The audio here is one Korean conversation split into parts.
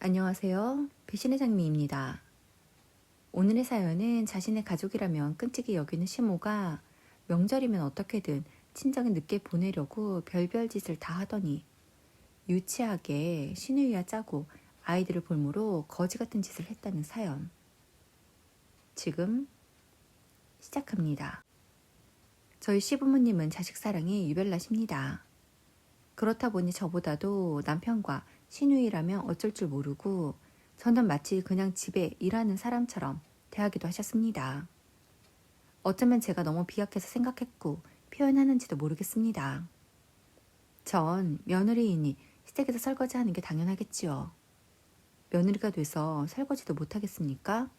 안녕하세요. 배신의 장미입니다. 오늘의 사연은 자신의 가족이라면 끔찍이 여기는 시모가 명절이면 어떻게든 친정에 늦게 보내려고 별별 짓을 다 하더니 유치하게 시누이와 짜고 아이들을 볼모로 거지 같은 짓을 했다는 사연. 지금 시작합니다. 저희 시부모님은 자식 사랑이 유별나십니다. 그렇다 보니 저보다도 남편과 시누이라면 어쩔 줄 모르고 저는 마치 그냥 집에 일하는 사람처럼 대하기도 하셨습니다. 어쩌면 제가 너무 비약해서 생각했고 표현하는지도 모르겠습니다. 전 며느리이니 시댁에서 설거지하는 게 당연하겠지요. 며느리가 돼서 설거지도 못하겠습니까?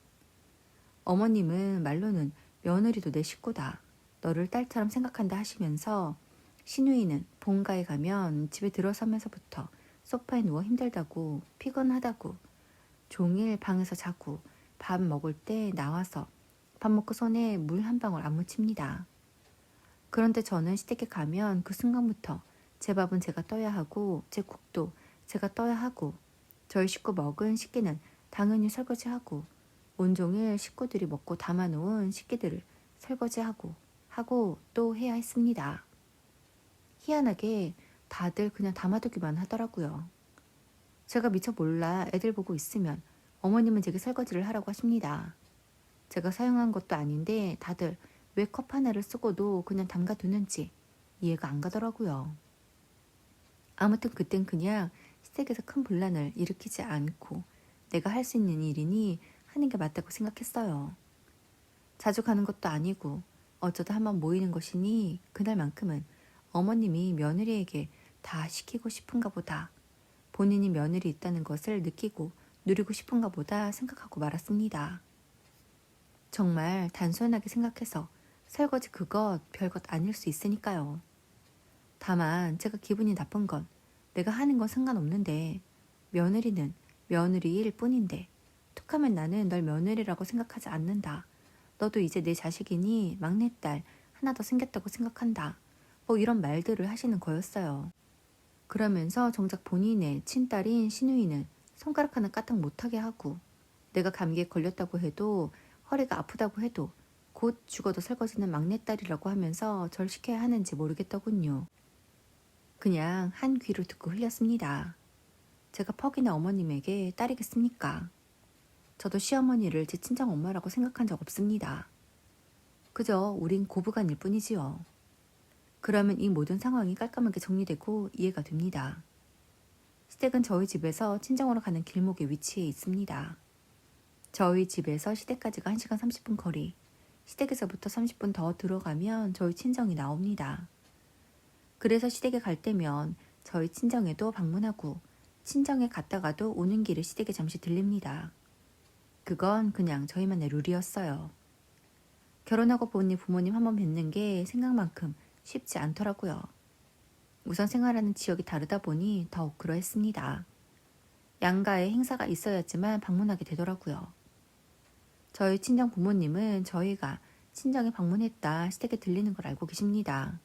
어머님은 말로는 며느리도 내 식구다. 너를 딸처럼 생각한다 하시면서 시누이는 본가에 가면 집에 들어서면서부터 소파에 누워 힘들다고 피곤하다고 종일 방에서 자고 밥 먹을 때 나와서 밥 먹고 손에 물 한 방울 안 묻힙니다. 그런데 저는 시댁에 가면 그 순간부터 제 밥은 제가 떠야 하고 제 국도 제가 떠야 하고 저희 식구 먹은 식기는 당연히 설거지하고 온종일 식구들이 먹고 담아놓은 식기들을 설거지하고 또 해야 했습니다. 희한하게 다들 그냥 담아두기만 하더라고요. 제가 미처 몰라 애들 보고 있으면 어머님은 제게 설거지를 하라고 하십니다. 제가 사용한 것도 아닌데 다들 왜 컵 하나를 쓰고도 그냥 담가두는지 이해가 안 가더라고요. 아무튼 그땐 그냥 시댁에서 큰 분란을 일으키지 않고 내가 할 수 있는 일이니 하는 게 맞다고 생각했어요. 자주 가는 것도 아니고 어쩌다 한번 모이는 것이니 그날만큼은 어머님이 며느리에게 다 시키고 싶은가 보다. 본인이 며느리 있다는 것을 느끼고 누리고 싶은가 보다 생각하고 말았습니다. 정말 단순하게 생각해서 설거지 그것 별것 아닐 수 있으니까요. 다만 제가 기분이 나쁜 건 내가 하는 건 상관없는데 며느리는 며느리일 뿐인데 툭하면 나는 널 며느리라고 생각하지 않는다. 너도 이제 내 자식이니 막내딸 하나 더 생겼다고 생각한다. 뭐 이런 말들을 하시는 거였어요. 그러면서 정작 본인의 친딸인 시누이는 손가락 하나 까딱 못하게 하고 내가 감기에 걸렸다고 해도 허리가 아프다고 해도 곧 죽어도 설거지는 막내딸이라고 하면서 절 시켜야 하는지 모르겠더군요. 그냥 한 귀로 듣고 흘렸습니다. 제가 퍽이나 어머님에게 딸이겠습니까? 저도 시어머니를 제 친정 엄마라고 생각한 적 없습니다. 그저 우린 고부간일 뿐이지요. 그러면 이 모든 상황이 깔끔하게 정리되고 이해가 됩니다. 시댁은 저희 집에서 친정으로 가는 길목에 위치해 있습니다. 저희 집에서 시댁까지가 1시간 30분 거리, 시댁에서부터 30분 더 들어가면 저희 친정이 나옵니다. 그래서 시댁에 갈 때면 저희 친정에도 방문하고 친정에 갔다가도 오는 길에 시댁에 잠시 들립니다. 그건 그냥 저희만의 룰이었어요. 결혼하고 보니 부모님 한번 뵙는 게 생각만큼 쉽지 않더라고요. 우선 생활하는 지역이 다르다 보니 더욱 그러했습니다. 양가에 행사가 있어야지만 방문하게 되더라고요. 저희 친정 부모님은 저희가 친정에 방문했다 시댁에 들리는 걸 알고 계십니다.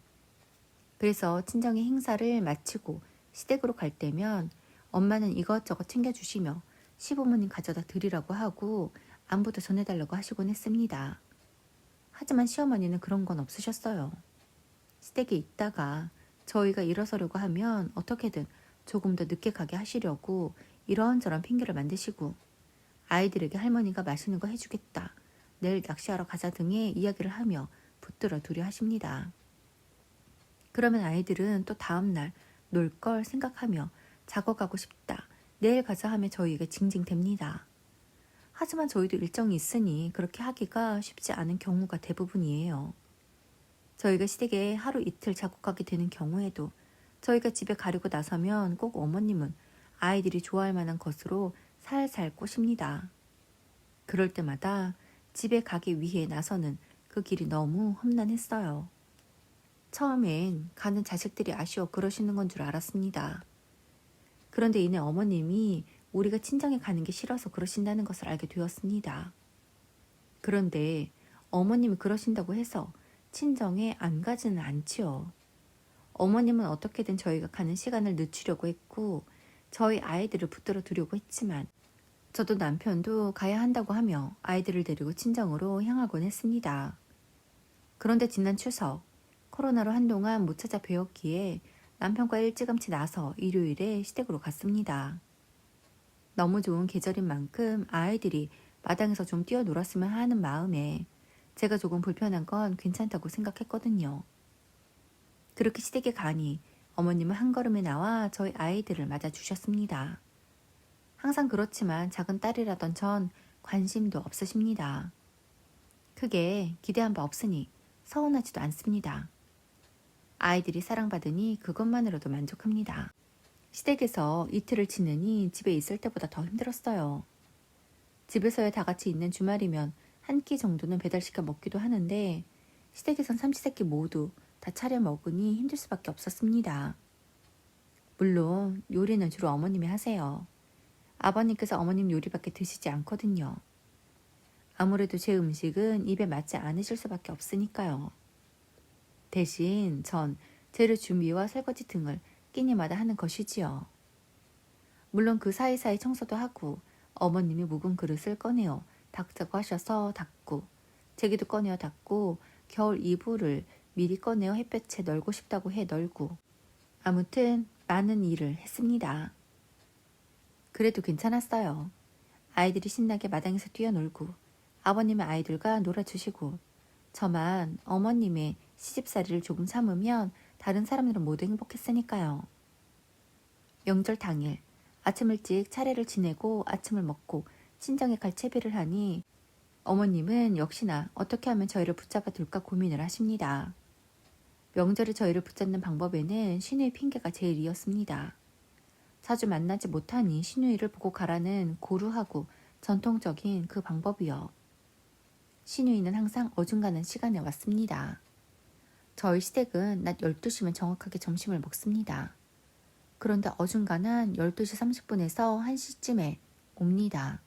그래서 친정의 행사를 마치고 시댁으로 갈 때면 엄마는 이것저것 챙겨주시며 시부모님 가져다 드리라고 하고 안부도 전해달라고 하시곤 했습니다. 하지만 시어머니는 그런 건 없으셨어요. 시댁에 있다가 저희가 일어서려고 하면 어떻게든 조금 더 늦게 가게 하시려고 이런저런 핑계를 만드시고 아이들에게 할머니가 맛있는 거 해주겠다, 내일 낚시하러 가자 등의 이야기를 하며 붙들어 두려 하십니다. 그러면 아이들은 또 다음날 놀 걸 생각하며 자고 가고 싶다, 내일 가자 하며 저희에게 징징댑니다. 하지만 저희도 일정이 있으니 그렇게 하기가 쉽지 않은 경우가 대부분이에요. 저희가 시댁에 하루 이틀 자고 가게 되는 경우에도 저희가 집에 가려고 나서면 꼭 어머님은 아이들이 좋아할 만한 것으로 살살 꼬십니다. 그럴 때마다 집에 가기 위해 나서는 그 길이 너무 험난했어요. 처음엔 가는 자식들이 아쉬워 그러시는 건 줄 알았습니다. 그런데 이내 어머님이 우리가 친정에 가는 게 싫어서 그러신다는 것을 알게 되었습니다. 그런데 어머님이 그러신다고 해서 친정에 안 가지는 않지요. 어머님은 어떻게든 저희가 가는 시간을 늦추려고 했고 저희 아이들을 붙들어 두려고 했지만 저도 남편도 가야 한다고 하며 아이들을 데리고 친정으로 향하곤 했습니다. 그런데 지난 추석 코로나로 한동안 못 찾아 뵈었기에 남편과 일찌감치 나서 일요일에 시댁으로 갔습니다. 너무 좋은 계절인 만큼 아이들이 마당에서 좀 뛰어놀았으면 하는 마음에 제가 조금 불편한 건 괜찮다고 생각했거든요. 그렇게 시댁에 가니 어머님은 한 걸음에 나와 저희 아이들을 맞아주셨습니다. 항상 그렇지만 작은 딸이라던 전 관심도 없으십니다. 크게 기대한 바 없으니 서운하지도 않습니다. 아이들이 사랑받으니 그것만으로도 만족합니다. 시댁에서 이틀을 지내니 집에 있을 때보다 더 힘들었어요. 집에서야 다 같이 있는 주말이면 한 끼 정도는 배달시켜 먹기도 하는데 시댁에선 삼시세끼 모두 다 차려 먹으니 힘들 수밖에 없었습니다. 물론 요리는 주로 어머님이 하세요. 아버님께서 어머님 요리밖에 드시지 않거든요. 아무래도 제 음식은 입에 맞지 않으실 수밖에 없으니까요. 대신 전 재료 준비와 설거지 등을 끼니마다 하는 것이지요. 물론 그 사이사이 청소도 하고 어머님이 묵은 그릇을 꺼내어 닦자고 하셔서 닦고 제기도 꺼내어 닦고 겨울 이불을 미리 꺼내어 햇볕에 널고 싶다고 해 널고 아무튼 많은 일을 했습니다. 그래도 괜찮았어요. 아이들이 신나게 마당에서 뛰어놀고 아버님의 아이들과 놀아주시고 저만 어머님의 시집살이를 조금 참으면 다른 사람들은 모두 행복했으니까요. 명절 당일 아침 일찍 차례를 지내고 아침을 먹고 친정에 갈 채비를 하니 어머님은 역시나 어떻게 하면 저희를 붙잡아 둘까 고민을 하십니다. 명절에 저희를 붙잡는 방법에는 시누이 핑계가 제일이었습니다. 자주 만나지 못하니 시누이를 보고 가라는 고루하고 전통적인 그 방법이요. 시누이는 항상 어중간한 시간에 왔습니다. 저희 시댁은 낮 12시면 정확하게 점심을 먹습니다. 그런데 어중간한 12시 30분에서 1시쯤에 옵니다.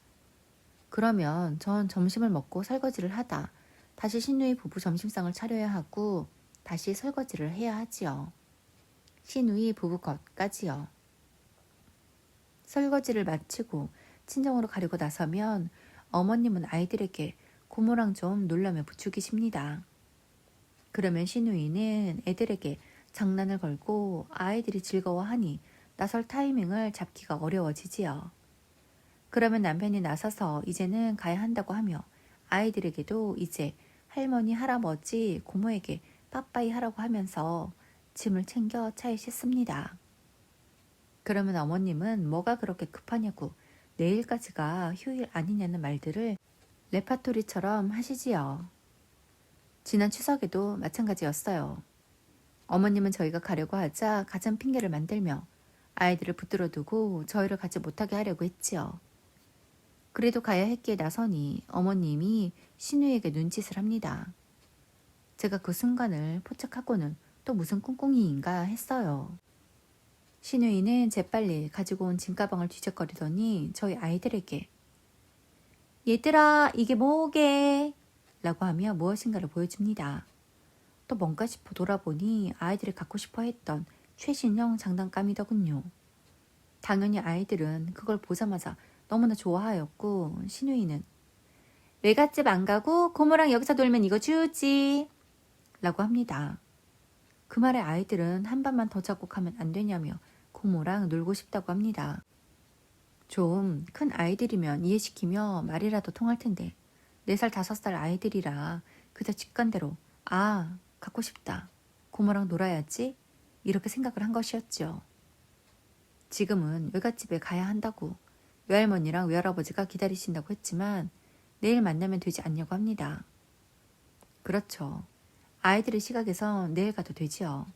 그러면 전 점심을 먹고 설거지를 하다 다시 시누이 부부 점심상을 차려야 하고 다시 설거지를 해야 하지요. 시누이 부부 것까지요. 설거지를 마치고 친정으로 가려고 나서면 어머님은 아이들에게 고모랑 좀 놀라며 부추기십니다. 그러면 시누이는 애들에게 장난을 걸고 아이들이 즐거워하니 나설 타이밍을 잡기가 어려워지지요. 그러면 남편이 나서서 이제는 가야 한다고 하며 아이들에게도 이제 할머니, 할아버지, 고모에게 빠빠이 하라고 하면서 짐을 챙겨 차에 싣습니다. 그러면 어머님은 뭐가 그렇게 급하냐고 내일까지가 휴일 아니냐는 말들을 레파토리처럼 하시지요. 지난 추석에도 마찬가지였어요. 어머님은 저희가 가려고 하자 가전 핑계를 만들며 아이들을 붙들어 두고 저희를 가지 못하게 하려고 했지요. 그래도 가야 했기에 나서니 어머님이 시누이에게 눈짓을 합니다. 제가 그 순간을 포착하고는 또 무슨 꿍꿍이인가 했어요. 시누이는 재빨리 가지고 온 짐가방을 뒤적거리더니 저희 아이들에게 얘들아 이게 뭐게? 라고 하며 무엇인가를 보여줍니다. 또 뭔가 싶어 돌아보니 아이들이 갖고 싶어 했던 최신형 장난감이더군요. 당연히 아이들은 그걸 보자마자 너무나 좋아하였고 시누이는 외갓집 안 가고 고모랑 여기서 놀면 이거 주지 라고 합니다. 그 말에 아이들은 한 번만 더 작곡하면 안 되냐며 고모랑 놀고 싶다고 합니다. 좀 큰 아이들이면 이해시키며 말이라도 통할 텐데 4살, 5살 아이들이라 그저 직관대로 아, 갖고 싶다. 고모랑 놀아야지. 이렇게 생각을 한 것이었죠. 지금은 외갓집에 가야 한다고 외할머니랑 외할아버지가 기다리신다고 했지만 내일 만나면 되지 않냐고 합니다. 그렇죠. 아이들의 시각에서 내일 가도 되지요.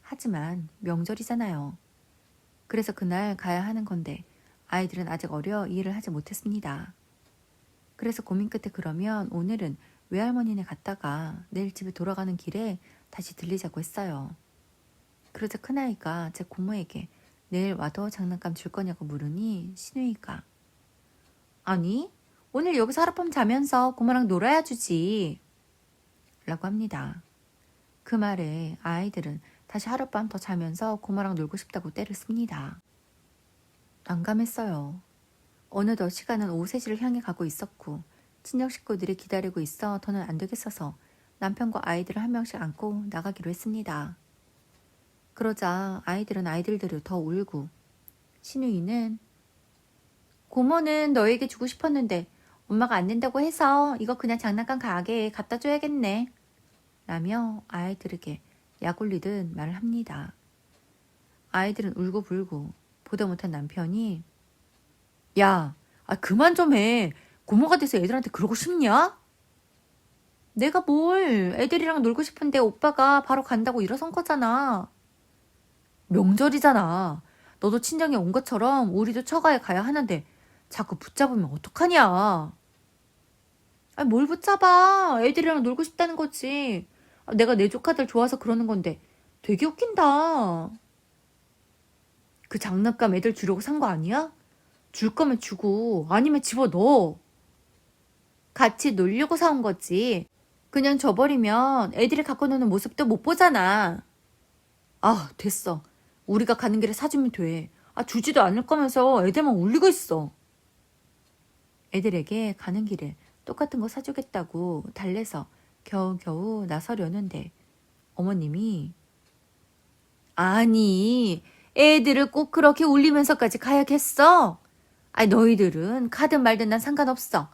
하지만 명절이잖아요. 그래서 그날 가야 하는 건데 아이들은 아직 어려 이해를 하지 못했습니다. 그래서 고민 끝에 그러면 오늘은 외할머니네 갔다가 내일 집에 돌아가는 길에 다시 들리자고 했어요. 그러자 큰아이가 제 고모에게 내일 와도 장난감 줄 거냐고 물으니 시누이가 아니 오늘 여기서 하룻밤 자면서 고모랑 놀아야 주지 라고 합니다. 그 말에 아이들은 다시 하룻밤 더 자면서 고모랑 놀고 싶다고 떼를 씁니다. 난감했어요. 어느덧 시간은 오후 3시를 향해 가고 있었고 친정 식구들이 기다리고 있어 더는 안 되겠어서 남편과 아이들을 한 명씩 안고 나가기로 했습니다. 그러자 아이들은 아이들대로 더 울고 신우이는 고모는 너에게 주고 싶었는데 엄마가 안 된다고 해서 이거 그냥 장난감 가게에 갖다 줘야겠네 라며 아이들에게 약올리듯 말을 합니다. 아이들은 울고불고 보다 못한 남편이 야, 그만 좀 해. 고모가 돼서 애들한테 그러고 싶냐? 내가 뭘 애들이랑 놀고 싶은데 오빠가 바로 간다고 일어선 거잖아. 명절이잖아. 너도 친정에 온 것처럼 우리도 처가에 가야 하는데 자꾸 붙잡으면 어떡하냐. 뭘 붙잡아. 애들이랑 놀고 싶다는 거지. 내가 내 조카들 좋아서 그러는 건데 되게 웃긴다. 그 장난감 애들 주려고 산 거 아니야? 줄 거면 주고 아니면 집어넣어. 같이 놀려고 사온 거지. 그냥 줘버리면 애들이 갖고 노는 모습도 못 보잖아. 됐어. 우리가 가는 길에 사주면 돼. 주지도 않을 거면서 애들만 울리고 있어. 애들에게 가는 길에 똑같은 거 사주겠다고 달래서 겨우겨우 나서려는데 어머님이 아니 애들을 꼭 그렇게 울리면서까지 가야겠어? 너희들은 가든 말든 난 상관없어.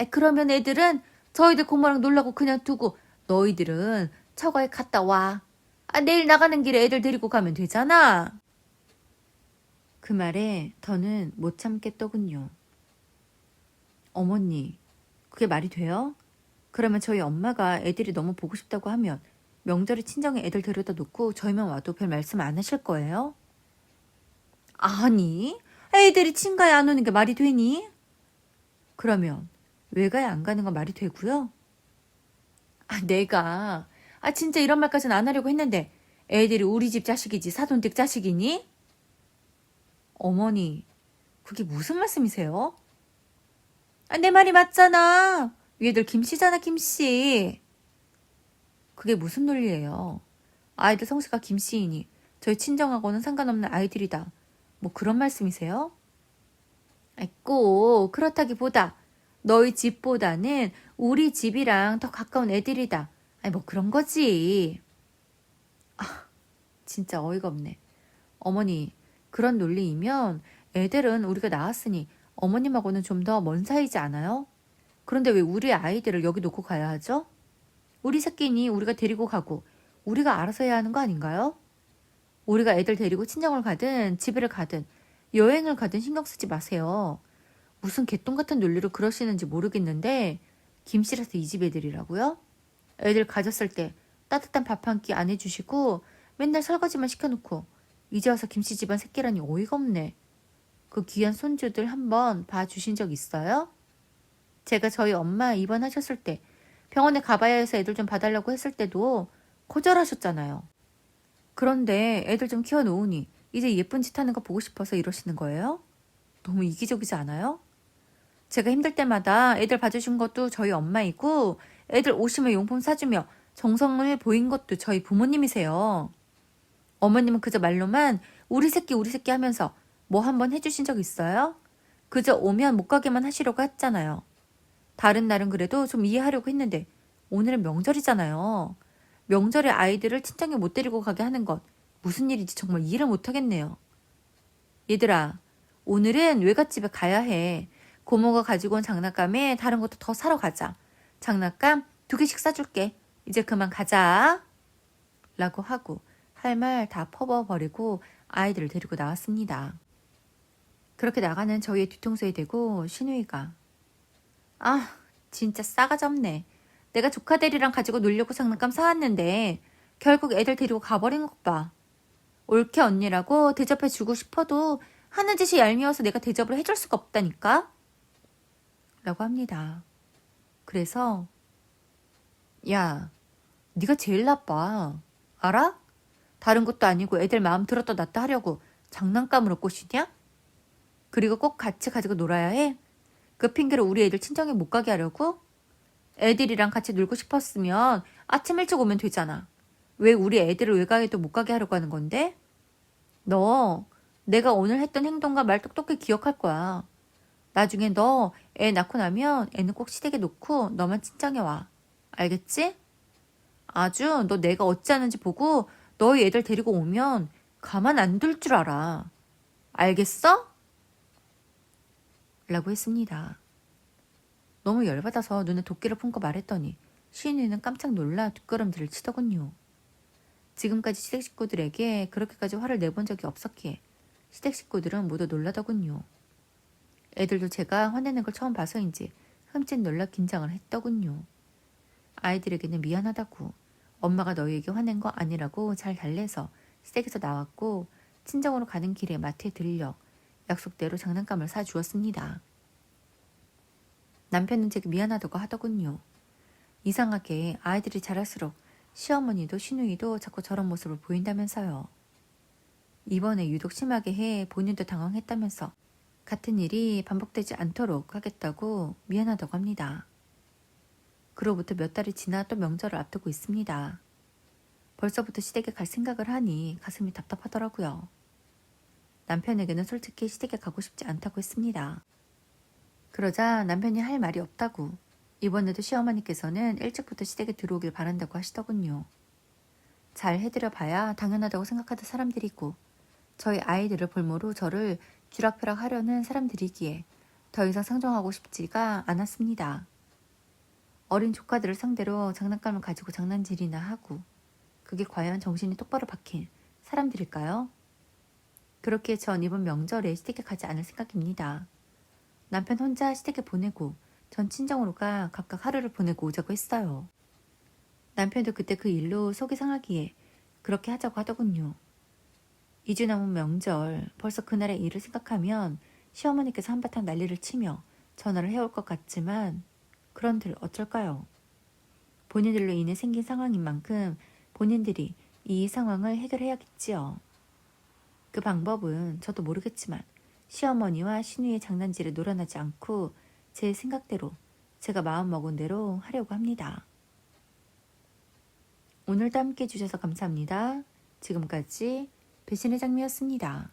그러면 애들은 저희들 고모랑 놀라고 그냥 두고 너희들은 처가에 갔다 와. 내일 나가는 길에 애들 데리고 가면 되잖아. 그 말에 더는 못 참겠더군요. 어머니, 그게 말이 돼요? 그러면 저희 엄마가 애들이 너무 보고 싶다고 하면 명절에 친정에 애들 데려다 놓고 저희만 와도 별 말씀 안 하실 거예요? 아니, 애들이 친가에 안 오는 게 말이 되니? 그러면 외가에 안 가는 건 말이 되고요? 내가 진짜 이런 말까지는 안 하려고 했는데 애들이 우리 집 자식이지 사돈댁 자식이니? 어머니, 그게 무슨 말씀이세요? 내 말이 맞잖아. 얘들 김씨잖아, 김씨. 그게 무슨 논리예요? 아이들 성씨가 김씨이니 저희 친정하고는 상관없는 아이들이다. 뭐 그런 말씀이세요? 꼭 그렇다기보다 너희 집보다는 우리 집이랑 더 가까운 애들이다. 뭐 그런 거지. 진짜 어이가 없네. 어머니, 그런 논리이면 애들은 우리가 낳았으니 어머님하고는 좀 더 먼 사이지 않아요? 그런데 왜 우리 아이들을 여기 놓고 가야 하죠? 우리 새끼니 우리가 데리고 가고 우리가 알아서 해야 하는 거 아닌가요? 우리가 애들 데리고 친정을 가든 집을 가든 여행을 가든 신경 쓰지 마세요. 무슨 개똥 같은 논리로 그러시는지 모르겠는데 김씨라서 이 집 애들이라고요? 애들 가졌을 때 따뜻한 밥 한 끼 안 해주시고 맨날 설거지만 시켜놓고 이제 와서 김씨 집안 새끼라니 어이가 없네. 그 귀한 손주들 한번 봐주신 적 있어요? 제가 저희 엄마 입원하셨을 때 병원에 가봐야 해서 애들 좀 봐달라고 했을 때도 거절하셨잖아요. 그런데 애들 좀 키워놓으니 이제 예쁜 짓 하는 거 보고 싶어서 이러시는 거예요? 너무 이기적이지 않아요? 제가 힘들 때마다 애들 봐주신 것도 저희 엄마이고 애들 오시면 용품 사주며 정성을 보인 것도 저희 부모님이세요. 어머님은 그저 말로만 우리 새끼 우리 새끼 하면서 뭐 한번 해주신 적 있어요? 그저 오면 못 가게만 하시려고 했잖아요. 다른 날은 그래도 좀 이해하려고 했는데 오늘은 명절이잖아요. 명절에 아이들을 친정에 못 데리고 가게 하는 것 무슨 일인지 정말 이해를 못하겠네요. 얘들아, 오늘은 외갓집에 가야 해. 고모가 가지고 온 장난감에 다른 것도 더 사러 가자. 장난감 2개씩 사줄게. 이제 그만 가자. 라고 하고 할 말 다 퍼버버리고 아이들을 데리고 나왔습니다. 그렇게 나가는 저희의 뒤통수에 대고 신우이가 진짜 싸가지 없네. 내가 조카들이랑 가지고 놀려고 장난감 사왔는데 결국 애들 데리고 가버린 것 봐. 올케 언니라고 대접해주고 싶어도 하는 짓이 얄미워서 내가 대접을 해줄 수가 없다니까? 라고 합니다. 그래서 야, 네가 제일 나빠. 알아? 다른 것도 아니고 애들 마음 들었다 놨다 하려고 장난감으로 꼬시냐? 그리고 꼭 같이 가지고 놀아야 해? 그 핑계로 우리 애들 친정에 못 가게 하려고? 애들이랑 같이 놀고 싶었으면 아침 일찍 오면 되잖아. 왜 우리 애들을 외가에도 못 가게 하려고 하는 건데? 너 내가 오늘 했던 행동과 말 똑똑히 기억할 거야. 나중에 너 애 낳고 나면 애는 꼭 시댁에 놓고 너만 친정해와. 알겠지? 아주 너 내가 어찌하는지 보고 너희 애들 데리고 오면 가만 안 둘 줄 알아. 알겠어? 라고 했습니다. 너무 열받아서 눈에 도끼를 품고 말했더니 시인이는 깜짝 놀라 뒷걸음질을 치더군요. 지금까지 시댁 식구들에게 그렇게까지 화를 내본 적이 없었기에 시댁 식구들은 모두 놀라더군요. 애들도 제가 화내는 걸 처음 봐서인지 흠칫 놀라 긴장을 했더군요. 아이들에게는 미안하다고, 엄마가 너희에게 화낸 거 아니라고 잘 달래서 시댁에서 나왔고 친정으로 가는 길에 마트에 들려 약속대로 장난감을 사주었습니다. 남편은 제게 미안하다고 하더군요. 이상하게 아이들이 자랄수록 시어머니도 시누이도 자꾸 저런 모습을 보인다면서요. 이번에 유독 심하게 해 본인도 당황했다면서 같은 일이 반복되지 않도록 하겠다고 미안하다고 합니다. 그로부터 몇 달이 지나 또 명절을 앞두고 있습니다. 벌써부터 시댁에 갈 생각을 하니 가슴이 답답하더라고요. 남편에게는 솔직히 시댁에 가고 싶지 않다고 했습니다. 그러자 남편이 할 말이 없다고, 이번에도 시어머니께서는 일찍부터 시댁에 들어오길 바란다고 하시더군요. 잘 해드려 봐야 당연하다고 생각하던 사람들이고 저희 아이들을 볼모로 저를 쥐락펴락 하려는 사람들이기에 더 이상 상종하고 싶지가 않았습니다. 어린 조카들을 상대로 장난감을 가지고 장난질이나 하고 그게 과연 정신이 똑바로 박힌 사람들일까요? 그렇기에 전 이번 명절에 시댁에 가지 않을 생각입니다. 남편 혼자 시댁에 보내고 전 친정으로 가 각각 하루를 보내고 오자고 했어요. 남편도 그때 그 일로 속이 상하기에 그렇게 하자고 하더군요. 2주 남은 명절, 벌써 그날의 일을 생각하면 시어머니께서 한바탕 난리를 치며 전화를 해올 것 같지만 그런들 어쩔까요? 본인들로 인해 생긴 상황인 만큼 본인들이 이 상황을 해결해야겠지요. 그 방법은 저도 모르겠지만 시어머니와 시누이의 장난질에 놀아나지 않고 제 생각대로 제가 마음먹은 대로 하려고 합니다. 오늘도 함께 해주셔서 감사합니다. 지금까지 배신의 장미였습니다.